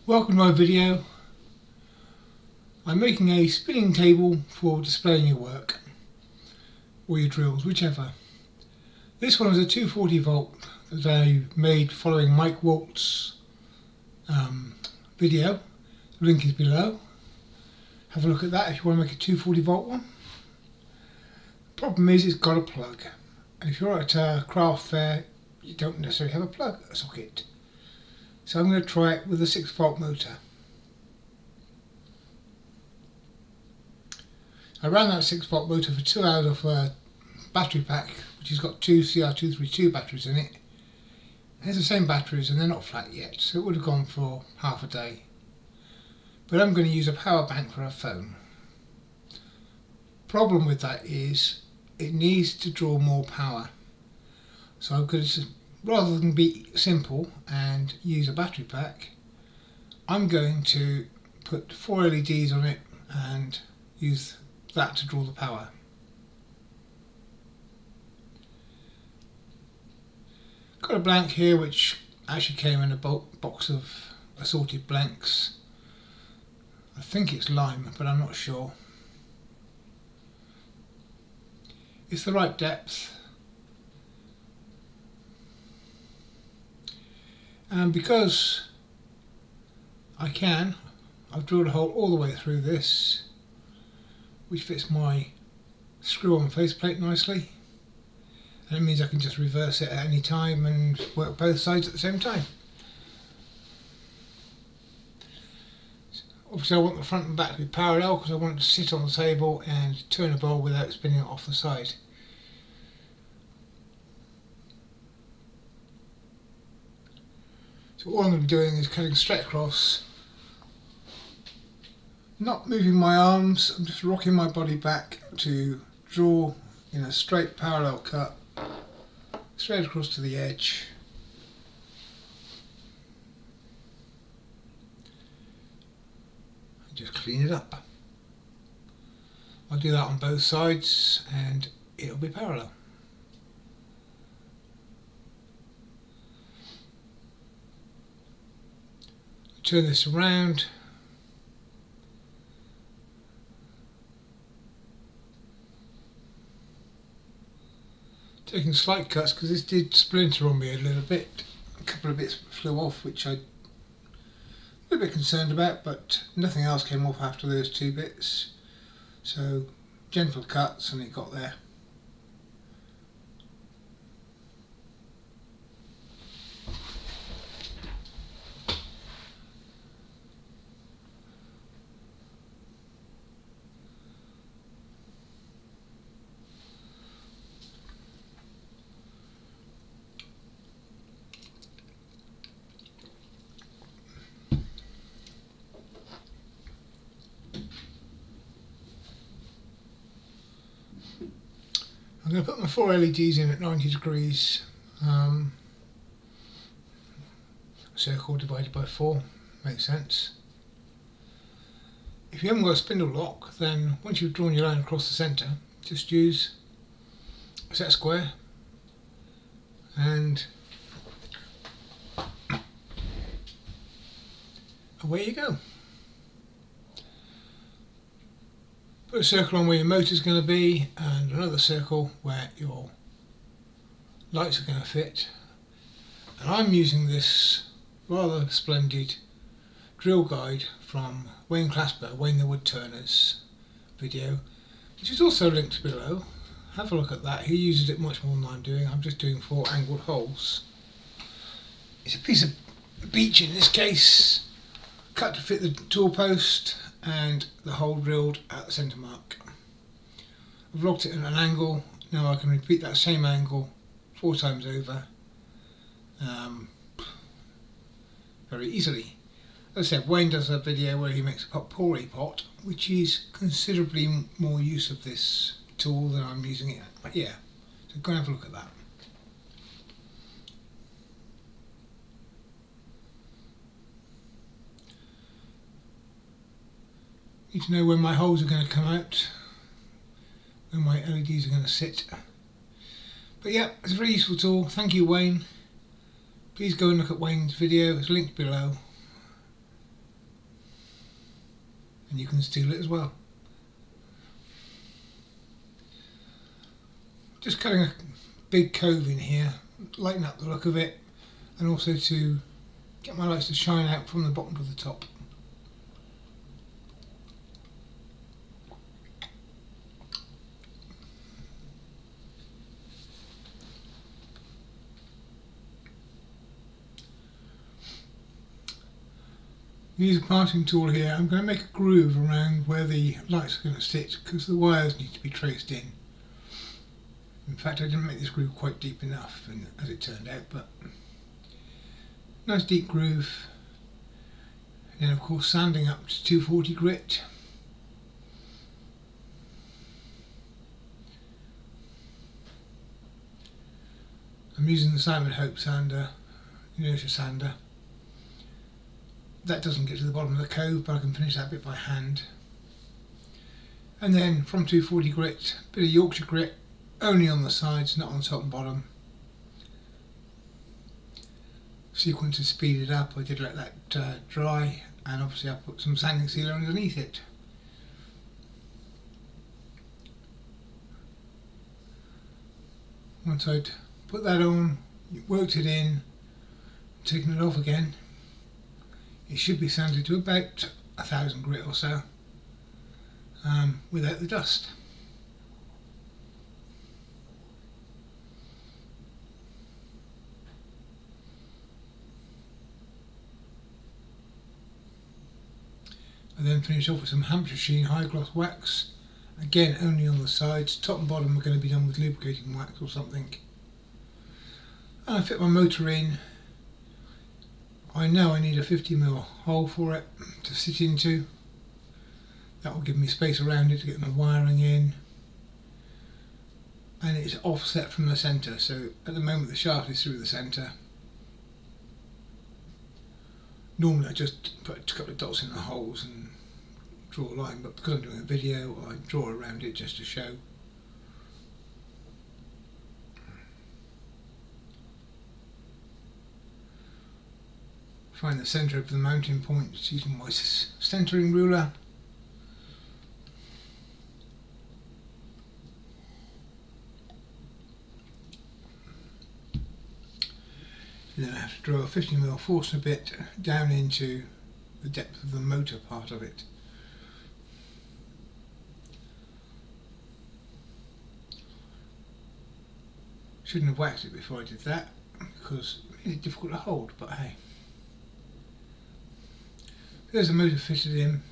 Welcome to my video. I'm making a spinning table for displaying your work or your drills, whichever. This one is a 240 volt that I made following Mike Walt's video. The link is below. Have a look at that if you want to make a 240 volt one. Problem is it's got a plug, and if you're at a craft fair you don't necessarily have a plug socket. So I'm going to try it with a 6 volt motor. I ran that 6 volt motor for 2 hours off a battery pack which has got two CR232 batteries in it. It's the same batteries and they're not flat yet, so it would have gone for half a day. But I'm going to use a power bank for a phone. Problem with that is it needs to draw more power. So I'm going to, rather than be simple and use a battery pack, I'm going to put 4 LEDs on it and use that to draw the power. Got a blank here which actually came in a box of assorted blanks. I think it's lime, but I'm not sure. It's the right depth, and because I've drilled a hole all the way through this, which fits my screw-on faceplate nicely, and it means I can just reverse it at any time and work both sides at the same time. Obviously I want the front and back to be parallel because I want it to sit on the table and turn a bowl without spinning it off the side. So all I'm going to be doing is cutting straight across, not moving my arms, I'm just rocking my body back to draw in a straight parallel cut straight across to the edge. And just clean it up. I'll do that on both sides and it'll be parallel. Turn this around. Taking slight cuts because this did splinter on me a little bit. A couple of bits flew off which I'm a bit concerned about, but nothing else came off after those 2 bits. So gentle cuts and it got there. I'm going to put my 4 LEDs in at 90 degrees. Circle divided by 4 makes sense. If you haven't got a spindle lock, then once you've drawn your line across the centre, just use a set square and away you go. Put a circle on where your motor is going to be and another circle where your lights are going to fit. And I'm using this rather splendid drill guide from Wayne Clasper, Wayne the Woodturner's video, which is also linked below. Have a look at that. He uses it much more than I'm doing. I'm just doing 4 angled holes. It's a piece of beech in this case, cut to fit the tool post and the hole drilled at the centre mark. I've locked it at an angle. Now I can repeat that same angle 4 times over very easily. As I said, Wayne does a video where he makes a potpourri pot, which is considerably more use of this tool than I'm using it. But yeah, so go and have a look at that. Need to know when my holes are going to come out, when my LEDs are going to sit. But yeah, it's a very useful tool. Thank you, Wayne. Please go and look at Wayne's video, it's linked below. and you can steal it as well. Just cutting a big cove in here, lighten up the look of it, and also to get my lights to shine out from the bottom to the top. Use a parting tool here. I'm going to make a groove around where the lights are going to sit because the wires need to be traced in. In fact, I didn't make this groove quite deep enough, as it turned out, but nice deep groove. And then of course sanding up to 240 grit. I'm using the Simon Hope sander, inertia sander. That doesn't get to the bottom of the cove, but I can finish that bit by hand. And then from 240 grit, a bit of Yorkshire grit, only on the sides, not on the top and bottom. Sequence is speeded up. I did let that dry, and obviously I put some sanding sealer underneath it. Once I'd put that on, worked it in, taken it off again, it should be sanded to about 1000 grit or so, without the dust. I then finish off with some Hampshire Sheen high gloss wax, again only on the sides. Top and bottom are going to be done with lubricating wax or something. And I fit my motor in. I know I need a 50mm hole for it to sit into. That will give me space around it to get my wiring in. And it's offset from the centre, so at the moment the shaft is through the centre. Normally I just put a couple of dots in the holes and draw a line, but because I'm doing a video I draw around it just to show. Find the centre of the mounting points using my centering ruler. And then I have to draw a 50mm Forstner bit down into the depth of the motor part of it. Shouldn't have waxed it before I did that because it made it difficult to hold, but hey. There's a motor fitted in.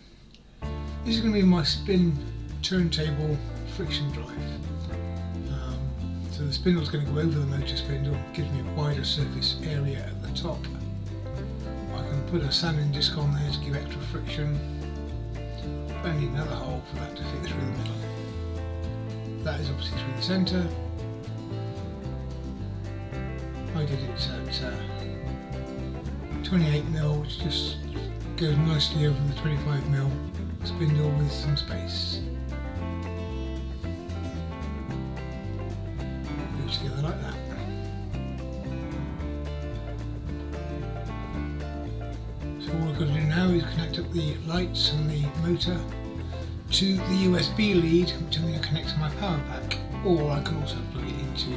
This is going to be my spin turntable friction drive. So the spindle is going to go over the motor spindle, gives me a wider surface area at the top. I can put a sanding disc on there to give extra friction. I need another hole for that to fit through the middle. That is obviously through the centre. I did it at 28mm, which just goes nicely over the 25mm spindle with some space. Goes together like that. So all I've got to do now is connect up the lights and the motor to the USB lead, which I'm going to connect to my power pack, or I can also plug it into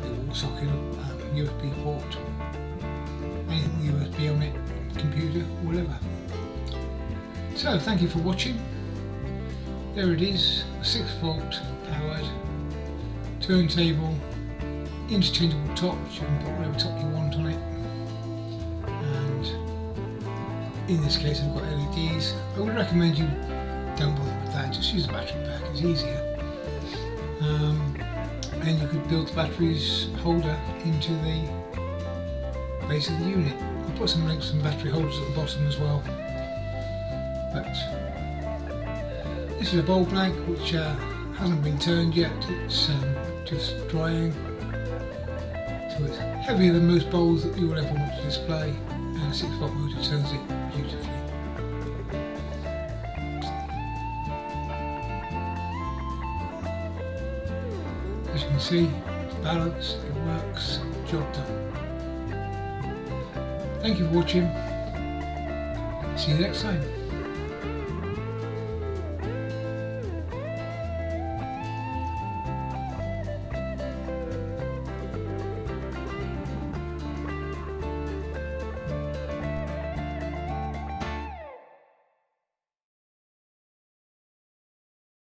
the wall socket, USB port, anything with USB on it, computer, whatever. So thank you for watching. There it is, a 6V powered turntable, interchangeable tops. You can put whatever top you want on it, and in this case I've got LEDs. I would recommend you don't bother with that, just use a battery pack, it's easier. And you could build the batteries holder into the base of the unit. I'll put some links and battery holders at the bottom as well. But this is a bowl blank which hasn't been turned yet, it's just drying. So it's heavier than most bowls that you will ever want to display, and a 6V motor turns it beautifully. As you can see, it's balanced, it works, job done. Thank you for watching, see you next time.